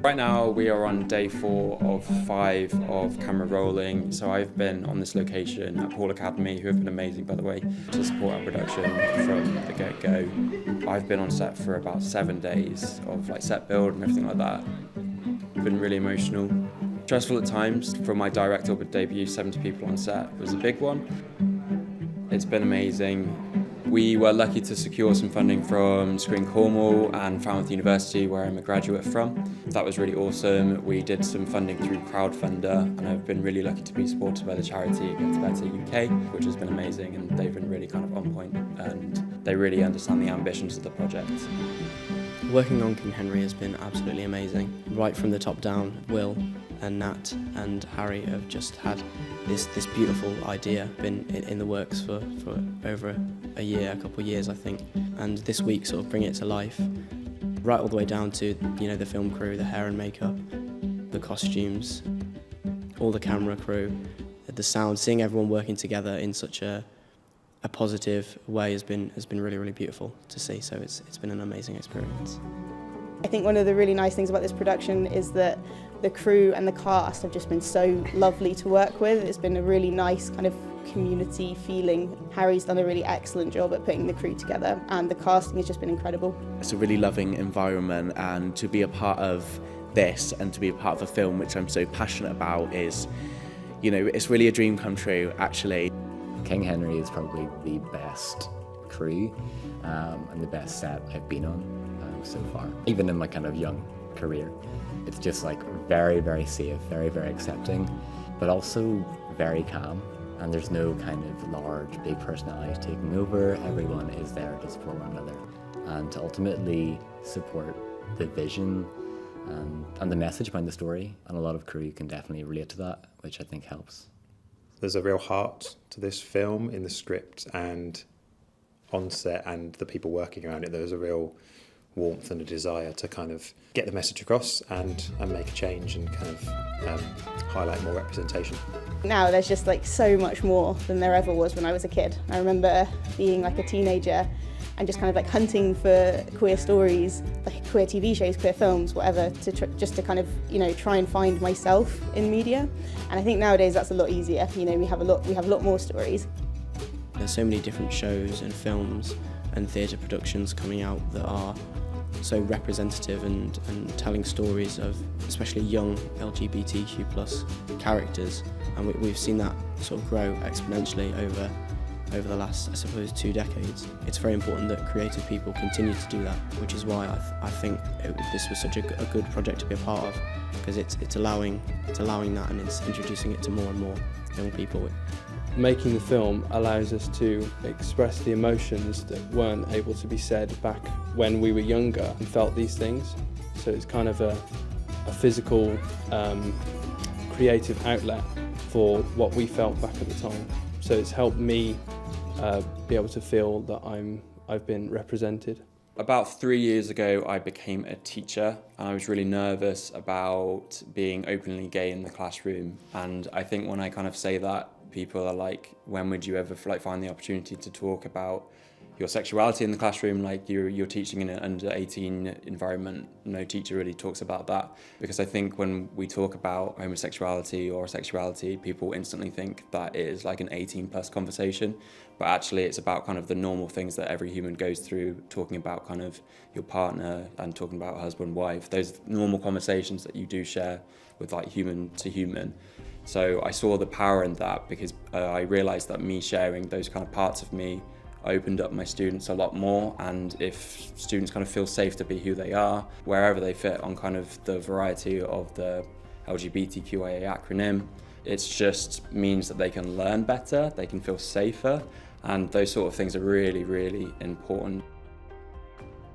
Right now we are on day 4 of 5 of camera rolling, so I've been on this location at Paul Academy, who have been amazing by the way, to support our production from the get-go. I've been on set for about 7 days of set build and everything like that. Been really emotional. Stressful at times. For my director debut, 70 people on set was a big one. It's been amazing. We were lucky to secure some funding from Screen Cornwall and Falmouth University, where I'm a graduate from. That was really awesome. We did some funding through Crowdfunder, and I've been really lucky to be supported by the charity Against Better UK, which has been amazing, and they've been really kind of on point, and they really understand the ambitions of the project. Working on King Henry has been absolutely amazing. Right from the top down, Will and Nat and Harry have just had this beautiful idea, been in the works for over a year, a couple of years I think, and this week sort of bring it to life, right all the way down to the film crew, the hair and makeup, the costumes, all the camera crew, the sound, seeing everyone working together in such a positive way has been really beautiful to see, so it's been an amazing experience. I think one of the really nice things about this production is that the crew and the cast have just been so lovely to work with. It's been a really nice kind of community feeling. Harry's done a really excellent job at putting the crew together, and the casting has just been incredible. It's a really loving environment, and to be a part of this and to be a part of a film which I'm so passionate about is, it's really a dream come true actually. King Henry is probably the best crew and the best set I've been on so far, even in my kind of young career. It's just very safe, very accepting, but also very calm, and there's no kind of large big personalities taking over. Everyone is there to support one another and to ultimately support the vision and the message behind the story, and a lot of crew can definitely relate to that, which I think helps. There's a real heart to this film in the script and on set, and the people working around it. There's a real warmth and a desire to kind of get the message across and make a change and kind of highlight more representation. Now there's just so much more than there ever was when I was a kid. I remember being a teenager and just kind of hunting for queer stories, queer TV shows, queer films, whatever, just to kind of try and find myself in media. And I think nowadays that's a lot easier. We have a lot more stories. There's so many different shows and films and theatre productions coming out that are so representative and telling stories of especially young LGBTQ+ characters, and we've seen that sort of grow exponentially over the last, I suppose, 2 decades. It's very important that creative people continue to do that, which is why I think this was such a good project to be a part of, because it's allowing that, and it's introducing it to more and more young people. Making the film allows us to express the emotions that weren't able to be said back when we were younger and felt these things. So it's kind of a physical, creative outlet for what we felt back at the time. So it's helped me be able to feel that I've been represented. About 3 years ago, I became a teacher, and I was really nervous about being openly gay in the classroom. And I think when I kind of say that, people are like, when would you ever find the opportunity to talk about your sexuality in the classroom? You're teaching in an under 18 environment. No teacher really talks about that, because I think when we talk about homosexuality or sexuality, people instantly think that it is an 18+ conversation, but actually it's about kind of the normal things that every human goes through, talking about kind of your partner and talking about husband, wife, those normal conversations that you do share with human to human. So I saw the power in that, because I realised that me sharing those kind of parts of me opened up my students a lot more, and if students kind of feel safe to be who they are, wherever they fit on kind of the variety of the LGBTQIA acronym, it just means that they can learn better, they can feel safer, and those sort of things are really important.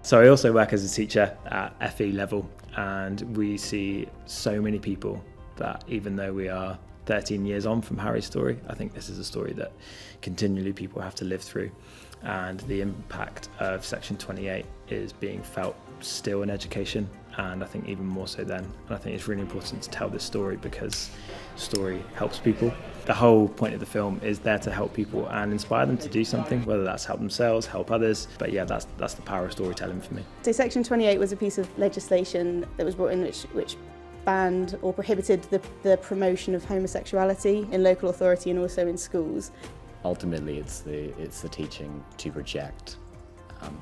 So I also work as a teacher at FE level, and we see so many people that even though we are 13 years on from Harry's story, I think this is a story that continually people have to live through, and the impact of Section 28 is being felt still in education, and I think even more so then. And I think it's really important to tell this story because story helps people. The whole point of the film is there to help people and inspire them to do something, whether that's help themselves, help others. But yeah, that's the power of storytelling for me. So Section 28 was a piece of legislation that was brought in which banned or prohibited the promotion of homosexuality in local authority and also in schools. Ultimately, it's the teaching to reject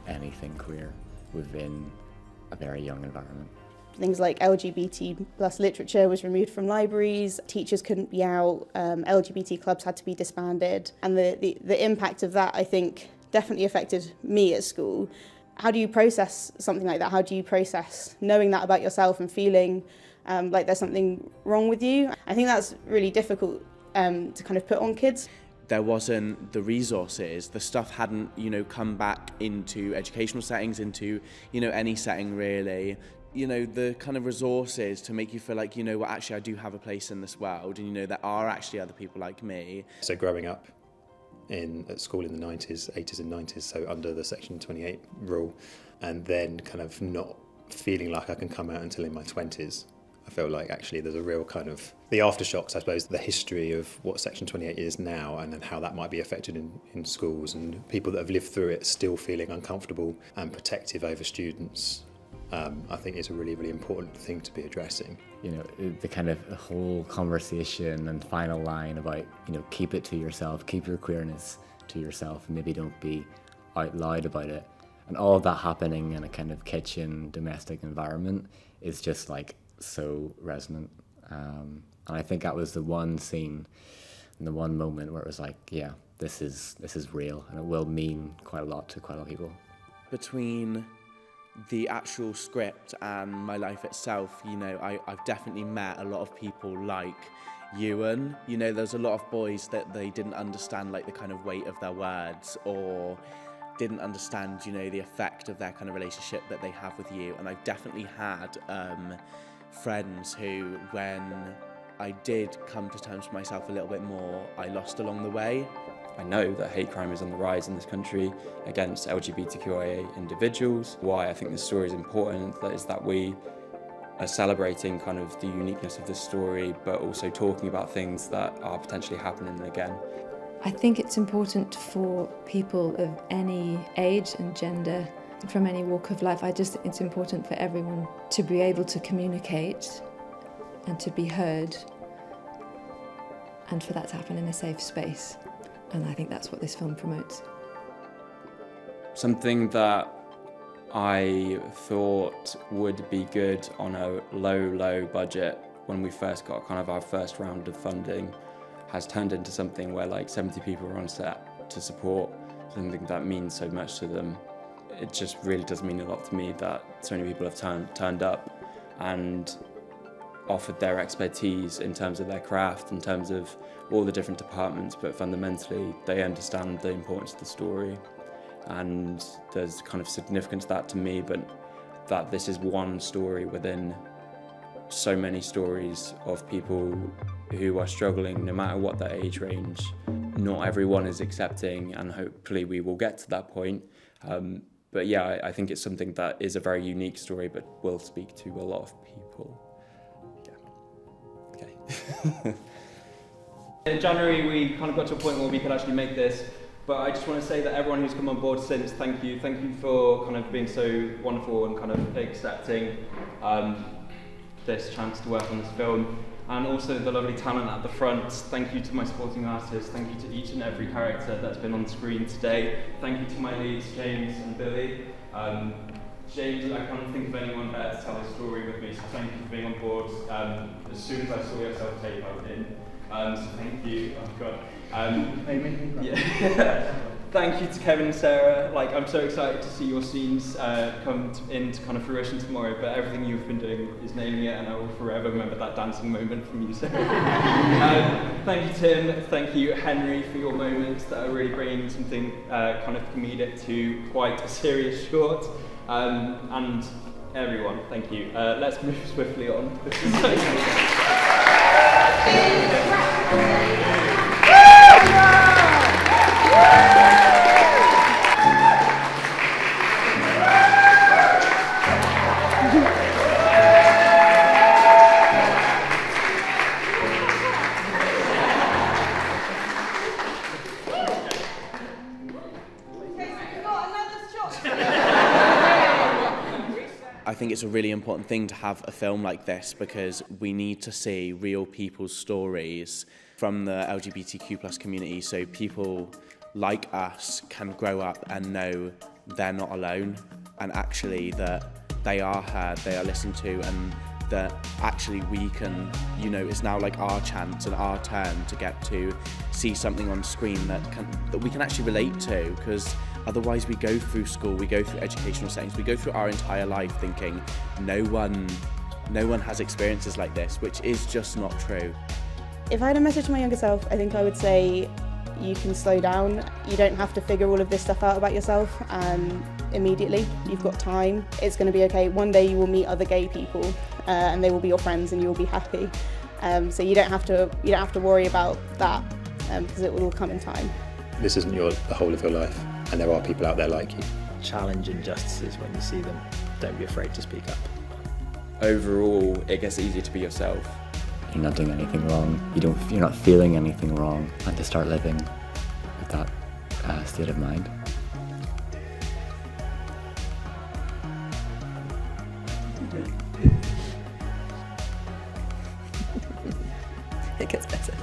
anything queer within a very young environment. Things like LGBT plus literature was removed from libraries, teachers couldn't be out, LGBT clubs had to be disbanded, and the impact of that, I think, definitely affected me at school. How do you process something like that? How do you process knowing that about yourself and feeling like there's something wrong with you? I think that's really difficult to kind of put on kids. There wasn't the resources, the stuff hadn't, come back into educational settings, into, any setting really. The kind of resources to make you feel like, actually I do have a place in this world and, there are actually other people like me. So growing up at school in the 90s, 80s and 90s, so under the Section 28 rule, and then kind of not feeling like I can come out until in my 20s. I feel like actually there's a real kind of the aftershocks, I suppose, the history of what Section 28 is now and then how that might be affected in schools and people that have lived through it still feeling uncomfortable and protective over students. I think it's a really, really important thing to be addressing. The kind of whole conversation and final line about, keep it to yourself, keep your queerness to yourself, and maybe don't be out loud about it. And all of that happening in a kind of kitchen, domestic environment is just like so resonant. And I think that was the one scene and the one moment where it was like, yeah, this is real and it will mean quite a lot to quite a lot of people. Between the actual script and my life itself, I've definitely met a lot of people like Ewan. There's a lot of boys that they didn't understand like the kind of weight of their words or didn't understand, the effect of their kind of relationship that they have with you. And I've definitely had friends who, when I did come to terms with myself a little bit more, I lost along the way. I know that hate crime is on the rise in this country against LGBTQIA individuals. Why I think this story is important is that we are celebrating kind of the uniqueness of this story, but also talking about things that are potentially happening again. I think it's important for people of any age and gender, from any walk of life. It's important for everyone to be able to communicate and to be heard, and for that to happen in a safe space. And I think that's what this film promotes. Something that I thought would be good on a low budget when we first got kind of our first round of funding has turned into something where like 70 people are on set to support something that means so much to them. It just really does mean a lot to me that so many people have turned up and offered their expertise in terms of their craft, in terms of all the different departments, but fundamentally they understand the importance of the story. And there's kind of significance to that to me, but that this is one story within so many stories of people who are struggling no matter what their age range. Not everyone is accepting, and hopefully we will get to that point. But yeah, I think it's something that is a very unique story, but will speak to a lot of people. Okay. In January, we kind of got to a point where we could actually make this, but I just want to say that everyone who's come on board since, thank you. Thank you for kind of being so wonderful and kind of accepting this chance to work on this film. And also the lovely talent at the front. Thank you to my supporting artists. Thank you to each and every character that's been on screen today. Thank you to my leads, James and Billy. James, I can't think of anyone better to tell the story with me, so thank you for being on board. As soon as I saw your self-tape, I was in. So thank you. Oh God. Yeah. Thank you to Kevin and Sarah. Like, I'm so excited to see your scenes come into kind of fruition tomorrow, but everything you've been doing is nailing it, and I will forever remember that dancing moment from you, Sarah. Thank you, Tim. Thank you, Henry, for your moments that are really bringing something kind of comedic to quite a serious short. And everyone, thank you. Let's move swiftly on. This is so cool. think it's a really important thing to have a film like this, because we need to see real people's stories from the LGBTQ+ community, so people like us can grow up and know they're not alone, and actually that they are heard, they are listened to, and that actually we can, you know, it's now like our chance and our turn to get to see something on screen that we can actually relate to, because otherwise we go through school, we go through educational settings, we go through our entire life thinking no one has experiences like this, which is just not true. If I had a message to my younger self, I think I would say you can slow down. You don't have to figure all of this stuff out about yourself immediately. You've got time. It's going to be okay. One day you will meet other gay people and they will be your friends and you will be happy. So you don't have to worry about that because it will all come in time. This isn't the whole of your life, and there are people out there like you. Challenge injustices when you see them. Don't be afraid to speak up. Overall, it gets easier to be yourself. You're not doing anything wrong. You're not feeling anything wrong, and to start living with that state of mind. It gets better.